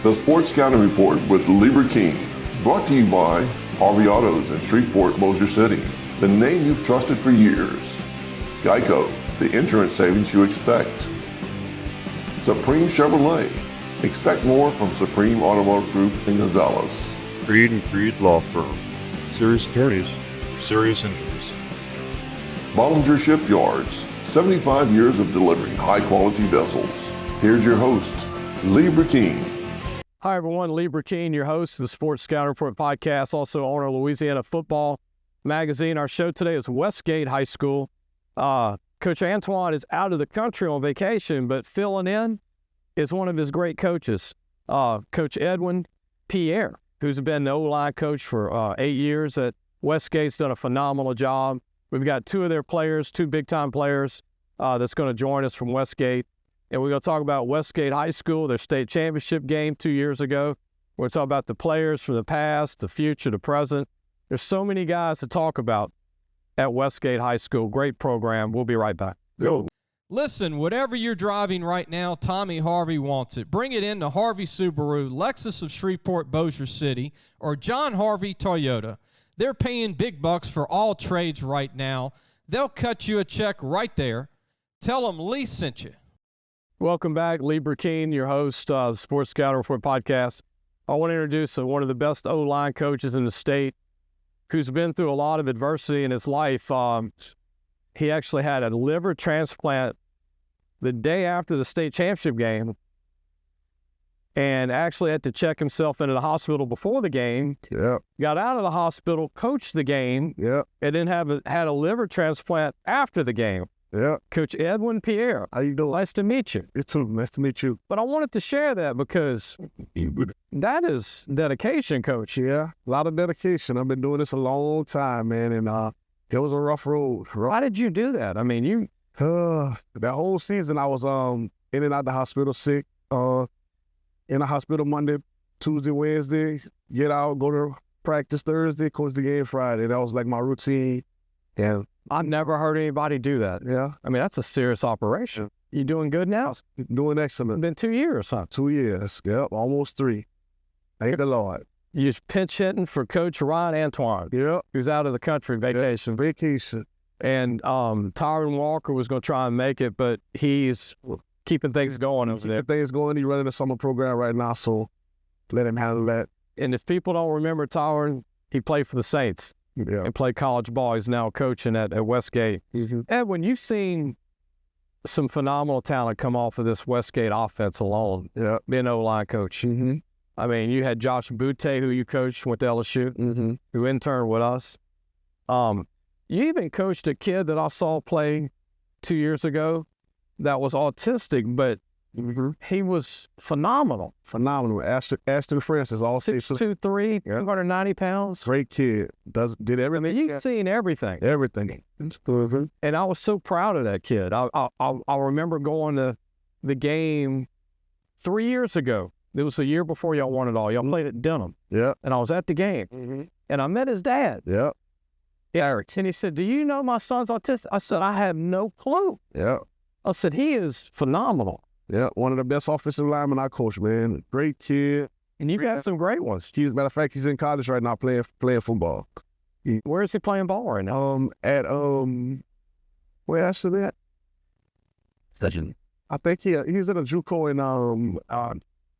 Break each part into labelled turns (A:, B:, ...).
A: The Sports Scouting Report with Lieber King, brought to you by Harvey Autos in Shreveport, Bossier City, the name you've trusted for years. Geico, the insurance savings you expect. Supreme Chevrolet, expect more from Supreme Automotive Group in Gonzales.
B: Creed and Creed Law Firm, serious attorneys for serious injuries.
A: Bollinger Shipyards, 75 years of delivering high-quality vessels. Here's your host, Lieber King.
C: Hi, everyone. Lieber King, your host of the Sports Scouting Report podcast, also owner of Louisiana Football Magazine. Our show today is Westgate High School. Coach Antoine is out of the country on vacation, but filling in is one of his great coaches, Coach Edwin Pierre, who's been the O-line coach for 8 years at Westgate's done a phenomenal job. We've got two of their players, two big-time players that's going to join us from Westgate. And we're going to talk about Westgate High School, their state championship game 2 years ago. We're going to talk about the players from the past, the future, the present. There's so many guys to talk about at Westgate High School. Great program. We'll be right back.
A: Go.
D: Listen, whatever you're driving right now, Tommy Harvey wants it. Bring it in to Harvey Subaru, Lexus of Shreveport, Bossier City, or John Harvey Toyota. They're paying big bucks for all trades right now. They'll cut you a check right there. Tell them Lee sent you.
C: Welcome back. Lieber King, your host, the Sports Scouting Report podcast. I want to introduce one of the best O-line coaches in the state who's been through a lot of adversity in his life. He actually had a liver transplant the day after the state championship game and actually had to check himself into the hospital before the game.
E: Yeah.
C: Got out of the hospital, coached the game,
E: Yeah.
C: and then had a liver transplant after the game.
E: Yeah.
C: Coach Edwin Pierre.
E: How you doing?
C: Nice to meet you.
E: You too. Nice to meet you.
C: But I wanted to share that because that is dedication, Coach.
E: Yeah. A lot of dedication. I've been doing this a long time, man, and it was a rough road.
C: Why did you do that? I mean, you...
E: That whole season I was in and out the hospital sick. In the hospital Monday, Tuesday, Wednesday, get out, go to practice Thursday, coach the game Friday. That was like my routine. And
C: I've never heard anybody do that.
E: yeah,
C: I mean, that's a serious operation. You doing good now?
E: doing
C: It's
E: excellent.
C: been 2 years, huh?
E: 2 years. Yep, almost 3. Thank the Lord.
C: You're pinch hitting for Coach Ryan Antoine,
E: Yep.
C: who's out of the country vacation.
E: Vacation.
C: And Tyron Walker was going to try and make it, but he's keeping things going over there.
E: If things going, he's running a summer program right now, so let him handle that.
C: And if people don't remember Tyron, he played for the Saints
E: Yeah.
C: and played college ball. He's now coaching at Westgate.
E: Mm-hmm.
C: Edwin, you've seen some phenomenal talent come off of this Westgate offense alone,
E: Yeah.
C: being O-line coach.
E: Mm-hmm.
C: I mean, you had Josh Butte, who you coached, went to LSU,
E: Mm-hmm.
C: who interned with us. You even coached a kid that I saw play 2 years ago that was autistic, but
E: Mm-hmm.
C: he was phenomenal.
E: Phenomenal. Ashton Francis, all
C: 6'2", 290 pounds.
E: great kid. Did
C: I
E: everything.
C: mean, you've seen everything.
E: Everything. Mm-hmm.
C: And I was so proud of that kid. I remember going to the game 3 years ago. It was the year before y'all won it all. Y'all played at Denham.
E: Yeah.
C: And I was at the game.
E: Mm-hmm.
C: And I met his dad.
E: Yeah.
C: Eric. And he said, "Do you know my son's autistic?" I said, "I have no clue."
E: Yeah.
C: I said, "He is phenomenal."
E: Yeah. One of the best offensive linemen I coach, man. Great kid.
C: And you've got some great ones.
E: Matter of fact, he's in college right now playing football.
C: Where is he playing ball right now?
E: At where actually at? I think he's in a JUCO in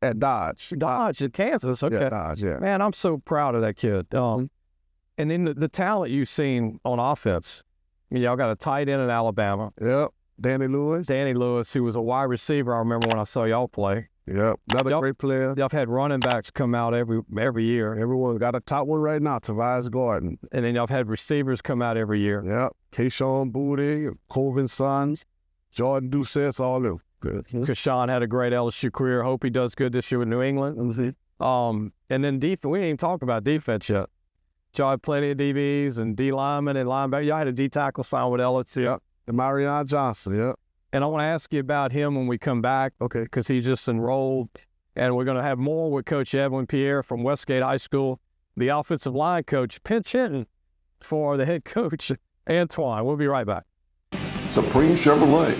E: at Dodge.
C: Dodge in Kansas. Okay.
E: Yeah, Dodge, yeah.
C: Man, I'm so proud of that kid. And then the talent you've seen on offense. I mean, y'all got a tight end in Alabama,
E: Yep. Danny Lewis.
C: Danny Lewis, who was a wide receiver. I remember when I saw y'all play.
E: Yep. Another
C: Y'all-
E: great player.
C: Y'all have had running backs come out every year,
E: Everyone got a top one right now, Tobias Gordon.
C: and then y'all have had receivers come out every year.
E: Yep. Kayshawn Booty, Colvin Sons, Jordan Doucette's all them. Good.
C: Because Sean had a great LSU career. Hope he does good this year with New England.
E: Mm-hmm.
C: And then defense. We didn't even talk about defense yet. Y'all had plenty of DBs and D linemen and linebackers. Y'all had a D tackle signed with LSU.
E: Yep. And Marion Johnson, yep.
C: And I want to ask you about him when we come back.
E: Okay.
C: Because he just enrolled. And we're going to have more with Coach Edwin Pierre from Westgate High School, the offensive line coach, pinch hitting for the head coach, Antoine. We'll be right back.
A: Supreme Chevrolet,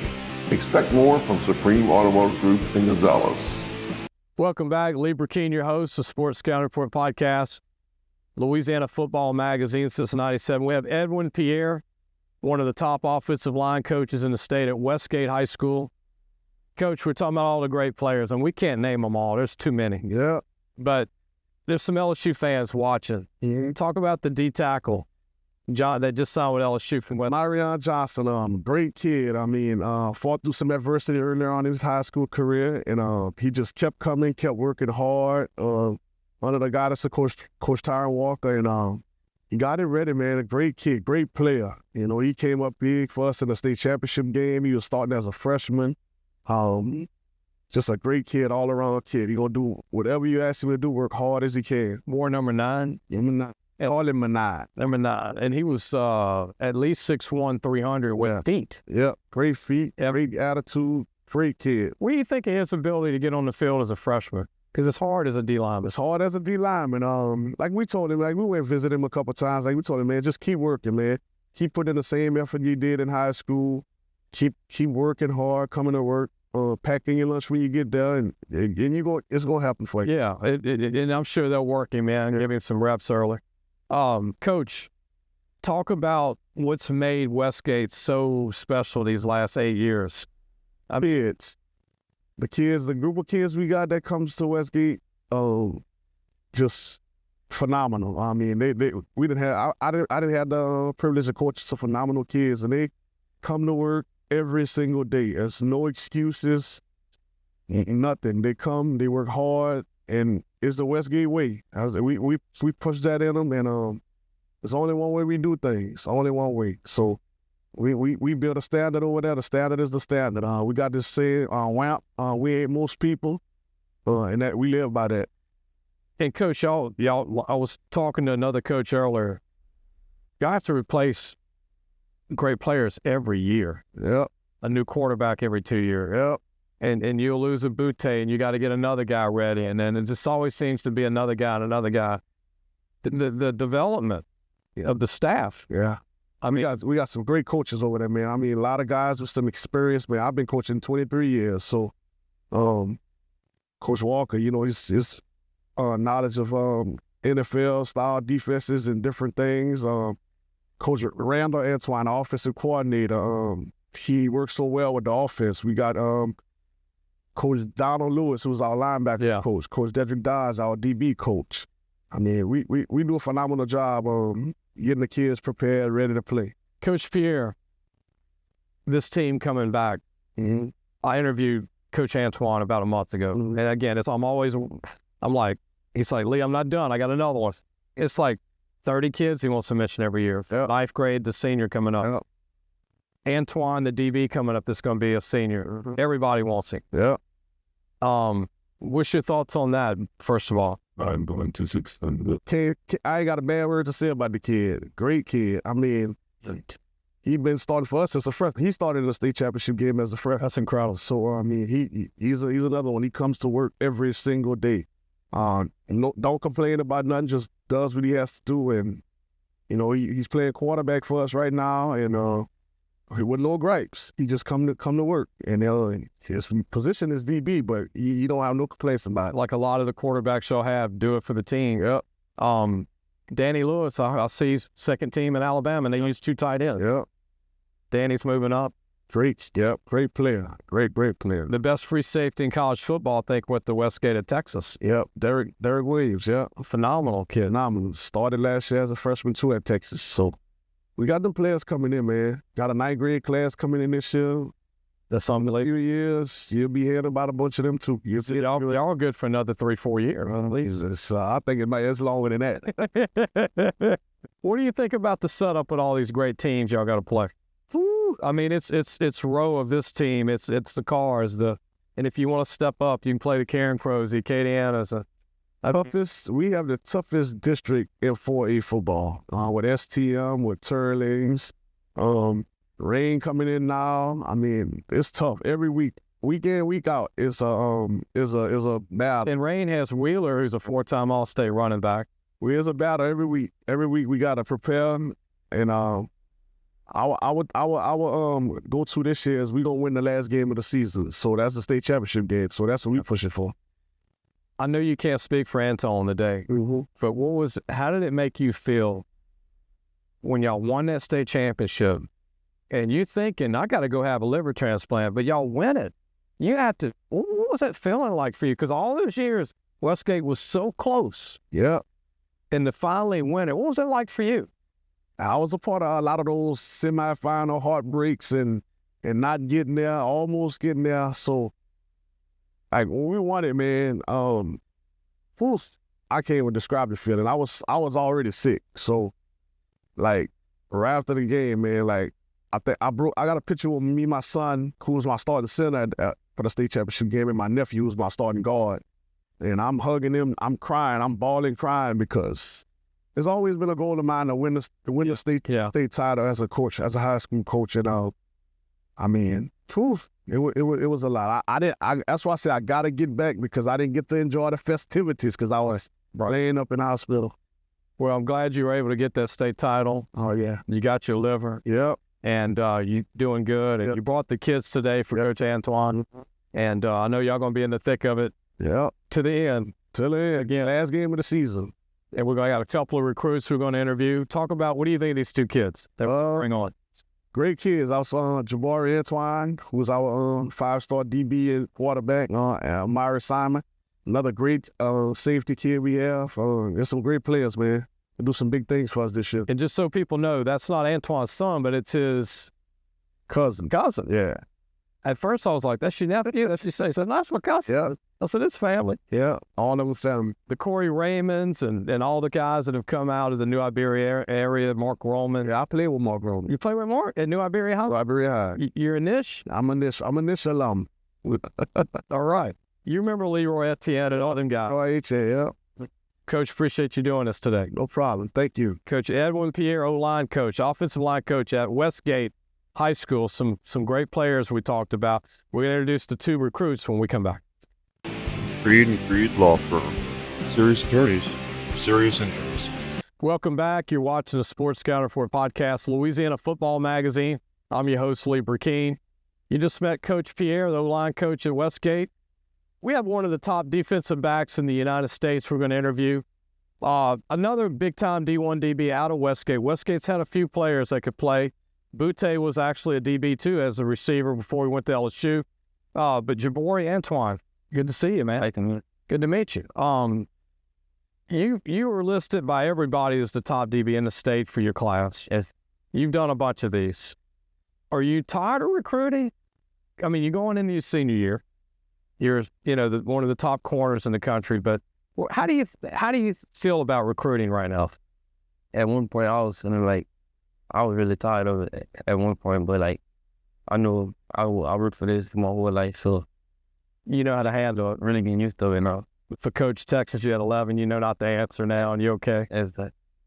A: expect more from Supreme Automotive Group in Gonzales.
C: Welcome back. Lee Burkeen, your host, the Sports Scouting Report podcast, Louisiana Football Magazine since '97. We have Edwin Pierre, one of the top offensive line coaches in the state at Westgate High School. Coach, we're talking about all the great players, and we can't name them all. There's too many.
E: Yeah.
C: But there's some LSU fans watching. Talk about the D tackle, John, that just signed with LSU from West.
E: Marion Johnson, great kid. I mean, fought through some adversity earlier on in his high school career, and he just kept coming, kept working hard. Under the guidance of Coach Tyron Walker, and he got it ready, man. A great kid, great player. You know, he came up big for us in the state championship game. He was starting as a freshman. Just a great kid, all-around kid. He gonna do whatever you ask him to do, work hard as he can.
C: War number 9.
E: All in Manad.
C: Number 9. And he was at least 6'1", 300 with feet.
E: Yeah, great feet, great attitude, great kid.
C: What do you think of his ability to get on the field as a freshman? Because it's hard as a D lineman.
E: It's hard as a D lineman. Like we told him, like we went and visited him a couple times. Like we told him, man, just keep working, man. Keep putting in the same effort you did in high school. Keep working hard, coming to work. Packing your lunch when you get there, and it's gonna happen for you.
C: Yeah, and I'm sure they'll work him, man. Give him some reps early. Coach, talk about what's made Westgate so special these last 8 years.
E: The group of kids we got that comes to Westgate, just phenomenal. I mean, we didn't have I didn't have the privilege of coaching some phenomenal kids, and they come to work every single day. There's no excuses, nothing. They come, they work hard, and it's the Westgate way. We push that in them, and it's only one way we do things, only one way. So we build a standard over there. The standard is the standard. We got this saying, WAMP, we ain't most people, and that we live by that.
C: And Coach, y'all, I was talking to another coach earlier. Y'all have to replace great players every year.
E: Yep.
C: A new quarterback every 2 years.
E: Yep.
C: And you'll lose a Butte, and you got to get another guy ready, and then it just always seems to be another guy and another guy. The development of the staff.
E: Yeah. I mean, we got some great coaches over there, man. I mean, a lot of guys with some experience, man. I've been coaching 23 years, so Coach Walker, you know, his knowledge of NFL style defenses and different things. Coach Randall Antoine, offensive coordinator, he works so well with the offense. We got Coach Donald Lewis, who's our linebacker coach. Coach Dedrick Dodge, our DB coach. I mean, we do a phenomenal job getting the kids prepared, ready to play.
C: Coach Pierre, this team coming back, I interviewed Coach Antoine about a month ago. And again, I'm like, he's like, Lee, I'm not done. I got another one. It's like 30 kids he wants to mention every year. Yep. 9th grade, the senior coming up. Yep. Antoine, the DB coming up, that's going to be a senior. Everybody wants him.
E: Yeah.
C: What's your thoughts on that, first of all?
A: I'm going to 600.
E: I ain't got a bad word to say about the kid. Great kid. I mean, he been starting for us as a freshman. He started in the state championship game as a freshman. That's incredible. So, I mean, he's another one. He comes to work every single day. Don't complain about nothing, just does what he has to do. And, you know, he's playing quarterback for us right now, and with no gripes. He just come to work. And his position is DB, but you don't have no complaints about it.
C: Like a lot of the quarterbacks you'll have, do it for the team. Yep. Danny Lewis, I see second team in Alabama, and they use 2 tight ends.
E: Yep.
C: Danny's moving up.
E: Great player. Great player.
C: The best free safety in college football, I think, with the Westgate of Texas.
E: Yep, Derek Williams, yeah.
C: Phenomenal kid.
E: Phenomenal. Started last year as a freshman, too, at Texas. So we got them players coming in, man. Got a 9th grade class coming in this year.
C: That's something like
E: a few years. You'll be hearing about a bunch of them, too.
C: Y'all good for another 3-4 years. At least.
E: I think it's longer than that.
C: What do you think about the setup with all these great teams y'all got to play? I mean, it's row of this team. It's the Cars. And if you want to step up, you can play the Karen Crows, the Acadianas.
E: We have the toughest district in 4A football. With STM, with Turlings, rain coming in now. I mean, it's tough every week. Week in, week out, is a battle.
C: And Rain has Wheeler, who's a 4-time All-State running back.
E: It's a battle every week. Every week we gotta prepare, and our go-to this year is we gonna win the last game of the season. So that's the state championship game. So that's what we pushing for.
C: I know you can't speak for Antoine today, but how did it make you feel when y'all won that state championship and you thinking, I got to go have a liver transplant, but y'all win it? You had to, what was that feeling like for you? Because all those years, Westgate was so close.
E: Yeah.
C: And to finally win it, what was it like for you?
E: I was a part of a lot of those semifinal heartbreaks and not getting there, almost getting there. So, like, when we won it, man, I can't even describe the feeling. I was already sick. So, like, right after the game, man, like, I got a picture with me and my son, who was my starting center for the state championship game, and my nephew, who was my starting guard. And I'm hugging him, I'm crying, I'm bawling, crying, because it's always been a goal of mine to win the state title as a coach, as a high school coach. And I mean, it was a lot. That's why I said I got to get back, because I didn't get to enjoy the festivities because I was laying up in the hospital.
C: Well, I'm glad you were able to get that state title.
E: Oh, yeah.
C: You got your liver.
E: Yep.
C: And you doing good. And you brought the kids today for Coach Antoine. And I know y'all going to be in the thick of it.
E: Yeah.
C: To the end.
E: Till the end. Again, last game of the season.
C: And we're going to have a couple of recruits we're going to interview. Talk about, what do you think of these two kids that we're bring on?
E: Great kids. I saw Jaboree Antoine, who was our 5-star DB and quarterback. Myra Simon, another great safety kid we have. There's some great players, man. They do some big things for us this year.
C: And just so people know, that's not Antoine's son, but it's his
E: cousin.
C: Yeah. At first, I was like, that's your nephew? That's your son. He said, that's my cousin.
E: Yeah.
C: I said, it's family.
E: Yeah, all of them family.
C: The Corey Raymonds and all the guys that have come out of the New Iberia area, Mark Roman.
E: Yeah, I play with Mark Roman.
C: You play with Mark at New Iberia High?
E: New Iberia High.
C: You're a Nish?
E: I'm a Nish alum.
C: All right. You remember Leroy Etienne and all them guys?
E: Yeah.
C: Coach, appreciate you doing this today.
E: No problem. Thank you.
C: Coach Edwin Pierre, O-line coach, offensive line coach at Westgate High School. Some great players we talked about. We're going to introduce the two recruits when we come back.
B: Creed and Creed Law Firm. Serious attorneys for serious injuries.
C: Welcome back. You're watching the Sports Scout Report podcast, Louisiana Football Magazine. I'm your host, Lee Burkeen. You just met Coach Pierre, the O-line coach at Westgate. We have one of the top defensive backs in the United States we're going to interview. Another big-time D1 DB out of Westgate. Westgate's had a few players that could play. Butte was actually a DB, too, as a receiver before he went to LSU. But Jaboree Antoine, good to see you, man.
F: Nice to meet you.
C: Good to meet you. You were listed by everybody as the top DB in the state for your class.
F: Yes.
C: You've done a bunch of these. Are you tired of recruiting? I mean, you're going into your senior year. You're, one of the top corners in the country. But how do you feel about recruiting right now?
F: At one point, I was really tired of it at one point, but I know I worked for this for my whole life, so
C: you know how to handle it.
F: Really getting used to it now.
C: If a coach texts you at 11, you know not the answer now, and you're okay.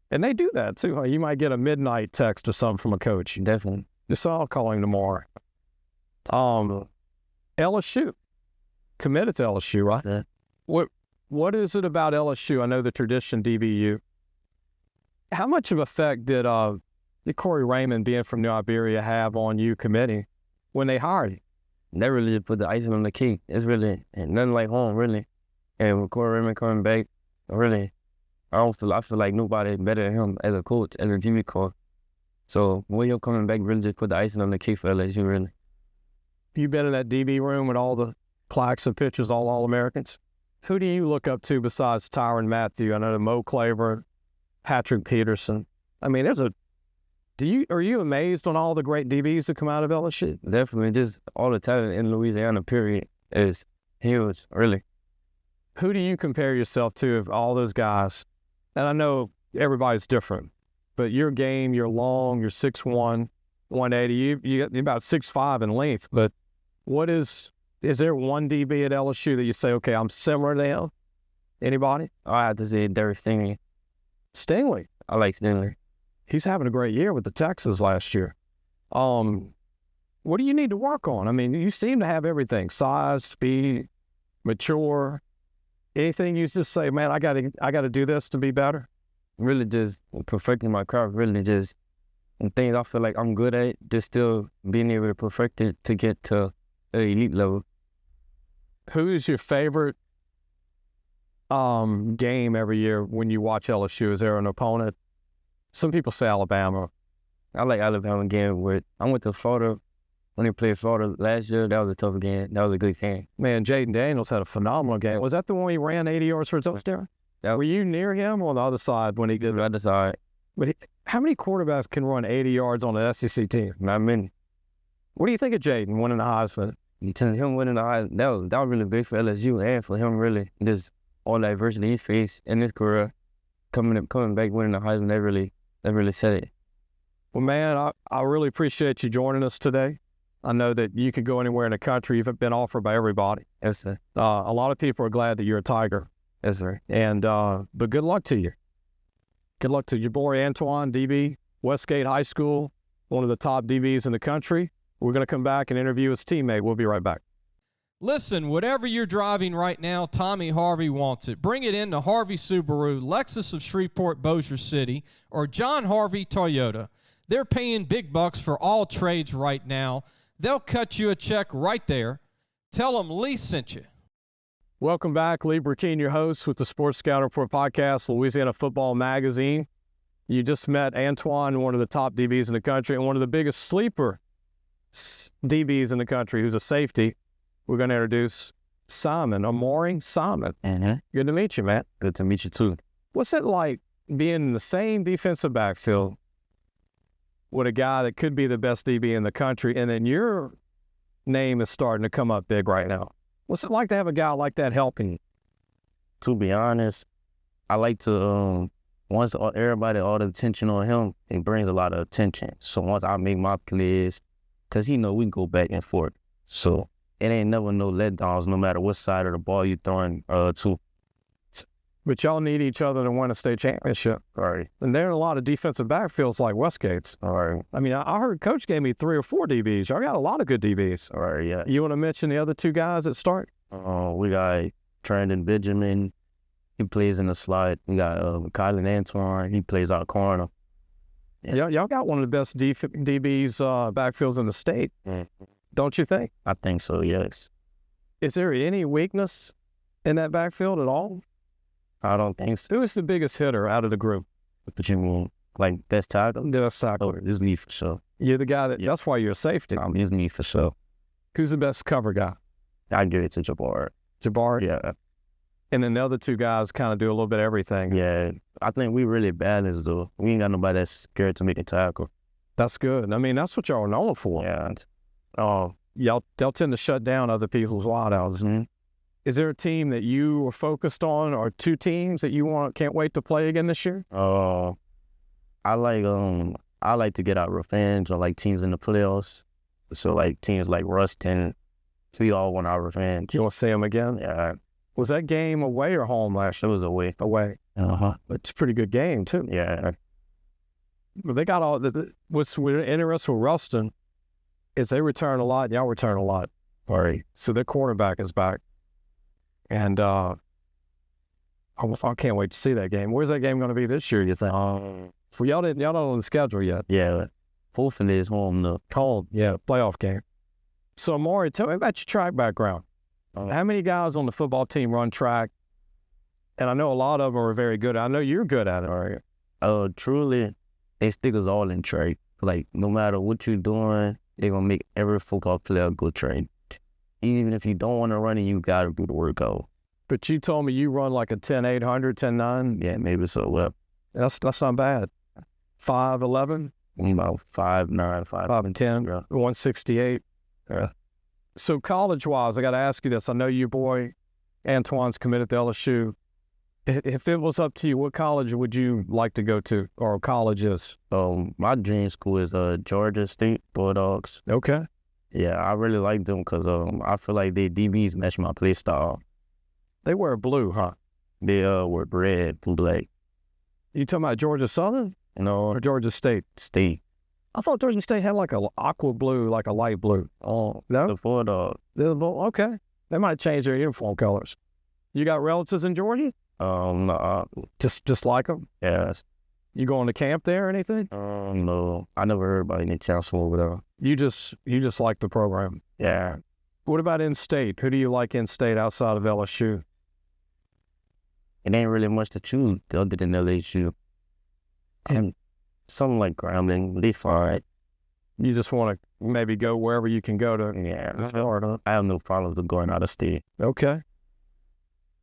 C: And they do that too, huh? You might get a midnight text or something from a coach.
F: Definitely.
C: Just I'll call him tomorrow. LSU. Committed to LSU, right?
F: Yeah.
C: What is it about LSU? I know the tradition DBU. How much of effect did Corey Raymond being from New Iberia have on you committing when they hired you?
F: That really put the icing on the cake. It's really nothing like home, really. And with Corey Raymond coming back, really, I feel like nobody better than him as a coach, as a DB coach. So when him coming back really just put the icing on the cake for LSU, really.
C: You've been in that DB room with all the plaques and pictures, All-Americans. Who do you look up to besides Tyrann Mathieu? I know Mo Claiborne, Patrick Peterson. I mean, are you amazed on all the great DBs that come out of LSU?
F: Definitely. Just all the talent in Louisiana, period, is huge, really.
C: Who do you compare yourself to of all those guys? And I know everybody's different, but your game, you're long, you're 6'1", 180. You're about 6'5" in length, but is there one DB at LSU that you say, okay, I'm similar to him? Anybody?
F: I have to say Derek Stingley.
C: Stingley?
F: I like Stingley.
C: He's having a great year with the Texans last year. What do you need to work on? I mean, you seem to have everything: size, speed, mature. Anything you just say, man, I got to do this to be better?
F: Really just perfecting my craft, really just and things I feel like I'm good at, just still being able to perfect it to get to the elite level.
C: Who is your favorite game every year when you watch LSU? Is there an opponent? Some people say Alabama.
F: I like Alabama game with. I went to Florida when they played Florida last year. That was a tough game. That was a good game.
C: Man, Jaden Daniels had a phenomenal game. Was that the one he ran 80 yards for a touchdown? Were you near him or on the other side when he did
F: The
C: that?
F: other side,
C: But how many quarterbacks can run 80 yards on an SEC team?
F: not many.
C: What do you think of Jaden winning the Heisman?
F: You tell him winning the high, that was really big for LSU and for him really just all that adversity he faced in his career, coming back winning the Heisman. That really said it.
C: Well, man, I really appreciate you joining us today. I know that you could go anywhere in the country. You've been offered by everybody.
F: Yes, sir.
C: A lot of people are glad that you're a Tiger.
F: Yes, sir.
C: And but good luck to you. Good luck to Jaboree Antoine, DB, Westgate High School, one of the top DBs in the country. We're going to come back and interview his teammate. We'll be right back.
D: Listen, whatever you're driving right now, Tommy Harvey wants it. Bring it in to Harvey Subaru, Lexus of Shreveport, Bossier City, or John Harvey Toyota. They're paying big bucks for all trades right now. They'll cut you a check right there. Tell them Lee sent you.
C: Welcome back. Lee Burkeen, your host with the Sports Scout Report podcast, Louisiana Football Magazine. You just met Antoine, one of the top DBs in the country, and one of the biggest sleeper DBs in the country, who's a safety. We're going to introduce Simon, Amori Simon.
F: Mm-hmm.
C: Good to meet you, man.
F: Good to meet you too.
C: What's it like being in the same defensive backfield with a guy that could be the best DB in the country, and then your name is starting to come up big right now? What's it like to have a guy like that helping you?
F: To be honest, I like to once everybody all the attention on him, it brings a lot of attention. So once I make my plays, because we can go back and forth. So it ain't never no letdowns, no matter what side of the ball you throwing to.
C: But y'all need each other to win a state championship.
F: All right.
C: And there are a lot of defensive backfields like Westgate's.
F: All right.
C: I mean, I heard Coach gave me 3 or 4 DBs. Y'all got a lot of good DBs.
F: All right, yeah.
C: You want to mention the other 2 guys that start?
F: We got Trendon Benjamin. He plays in the slot. We got Kylan Antoine. He plays out corner.
C: Yeah. Y'all got one of the best DBs backfields in the state, don't you think?
F: I think so, yes.
C: Is there any weakness in that backfield at all?
F: I don't think so.
C: Who is the biggest hitter out of the group?
F: But you mean, like, best tackle?
C: The best tackle.
F: Oh, it's me for sure.
C: You're the guy that, that's why you're a safety.
F: It's me for sure.
C: Who's the best cover guy?
F: I give it to Jaboree.
C: Jaboree?
F: Yeah.
C: And then the other 2 guys kind of do a little bit of everything.
F: Yeah. I think we really balanced, though. We ain't got nobody that's scared to make a tackle.
C: That's good. I mean, that's what y'all are known for.
F: Yeah.
C: Y'all tend to shut down other people's wideouts.
F: Mm-hmm.
C: Is there a team that you are focused on, or 2 teams that you can't wait to play again this year?
F: I like to get out revenge on like teams in the playoffs. So like teams like Ruston, we all want our revenge.
C: You want to see them again?
F: Yeah.
C: Was that game away or home last
F: It
C: year?
F: was away.
C: Away.
F: Uh-huh.
C: It's a pretty good game too.
F: Yeah.
C: But they got all what's interesting with Ruston is they return a lot, and y'all return a lot.
F: All right.
C: So their quarterback is back. And I can't wait to see that game. Where's that game going to be this year, you think? Well, y'all don't on the schedule yet.
F: Yeah. Hopefully it's home though.
C: Cold, yeah, playoff game. So, Amori, tell me about your track background. How many guys on the football team run track? And I know a lot of them are very good. I know you're good at it, are you?
F: Truly, they stick us all in track. Like, no matter what you're doing, they're going to make every football player go track. Even if you don't want to run it, you got to do the workout.
C: But you told me you run like a 10-800, 10-9.
F: Yeah, maybe so. Well,
C: that's not bad. 5'11"?
F: About 5'9",
C: 5'10",
F: yeah.
C: 168.
F: Yeah.
C: So college-wise, I got to ask you this. I know your boy Antoine's committed to LSU. If it was up to you, what college would you like to go to, or colleges?
F: My dream school is Georgia State Bulldogs.
C: Okay.
F: Yeah, I really like them because I feel like their DBs match my play style.
C: They wear blue, huh?
F: They were red and black.
C: You talking about Georgia Southern? Or Georgia State?
F: State.
C: I thought Georgia State had like a aqua blue, like a light blue.
F: Oh,
C: no?
F: The Bulldogs.
C: Okay. They might change their uniform colors. You got relatives in Georgia?
F: No.
C: Just like them?
F: Yes.
C: You going to camp there or anything?
F: No. I never heard about any chancellor over there.
C: You just like the program?
F: Yeah.
C: What about in-state? Who do you like in-state outside of LSU?
F: it ain't really much to choose other than LSU. And something like Grambling, they fine.
C: You just want to maybe go wherever you can go to.
F: Yeah, Florida. I have no problems with going out of state.
C: Okay. It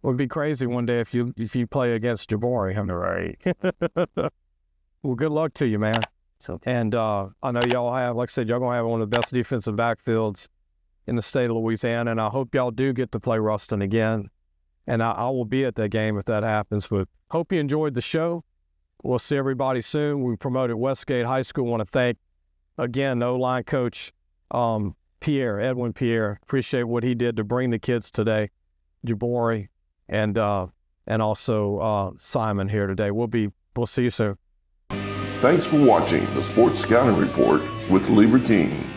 C: would be crazy one day if you play against Jaboree.
F: Right.
C: Well, good luck to you, man.
F: So,
C: And I know y'all have, like I said, y'all going to have one of the best defensive backfields in the state of Louisiana, and I hope y'all do get to play Ruston again. And I will be at that game if that happens. But hope you enjoyed the show. We'll see everybody soon. We promoted Westgate High School. Want to thank, again, the O-line coach, Edwin Pierre. Appreciate what he did to bring the kids today, Jaboree, and also Simon here today. We'll see you soon.
A: Thanks for watching the Sports Scouting Report with Lieber King.